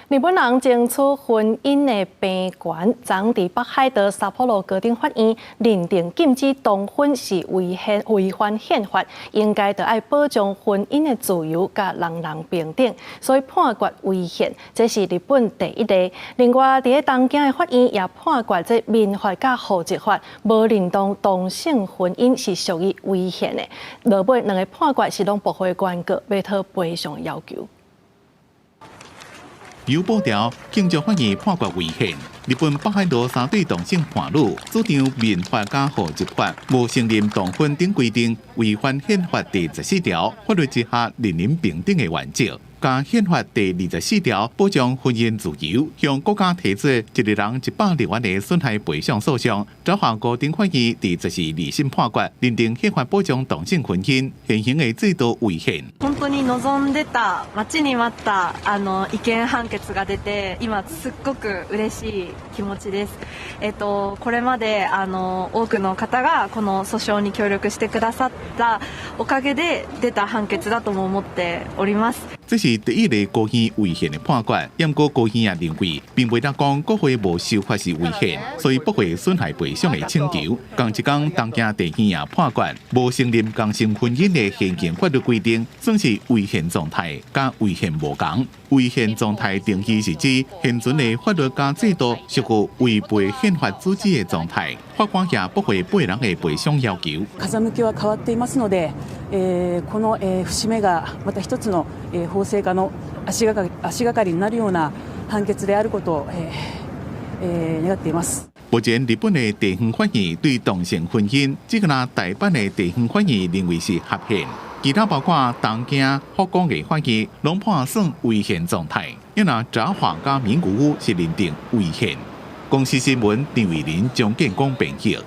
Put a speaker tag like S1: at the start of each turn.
S1: 日本人争取婚姻的病权，昨伫北海道札幌高等法院认定禁止同婚是违反宪法，应该就要保障婚姻的自由，甲人人平等，所以判决违宪，这是日本第一例。另外，伫东京的法院也判决这民法甲户籍法无认同同性婚姻是属于违宪的。落尾两个判决是拢驳回原告要讨赔偿要求。
S2: 由报条，经济法院判决违宪。日本北海道3对同性伴侣主张民法甲户籍法无承认同婚等规定，违反宪法第14条法律之下人人平等的原则。 甲宪法第24条保障婚姻自由，向国家提出一个人100万的损害赔偿诉讼。彰化高等法院第12审判決，認定憲法保障同性婚姻現行的制度違憲。
S3: 本当に望んでた待ちに待った違憲判決が出て、今すっごく嬉しい気持ちです。これまで多くの方がこの訴訟に協力してくださったおかげで出た判決だとも思っております。
S2: 这是第一例高院违宪的判决，不过高院也认为，并未当讲国会无修法是违宪，所以驳回损害赔偿的请求。同一天，东京地院也判决，无承认同性婚姻的现行法律规定，算是违宪状态，甲违宪无同。违宪状态定义是指现存的法律甲制度属于违背宪法主旨的状态。法官也驳回被人的賠償要求。
S4: 風向きは変わっていますので、この節目がまた一つの法制化の足がかりになるような判決であることを願っています。
S2: 目前，日本的地方法院对同性婚姻，只个那台版的地方法院认为是合宪，其他包括东京、福冈的法院，拢判算违宪状态。因那彰化甲名古屋是认定违宪。公司新闻张伟林、蒋建光编译。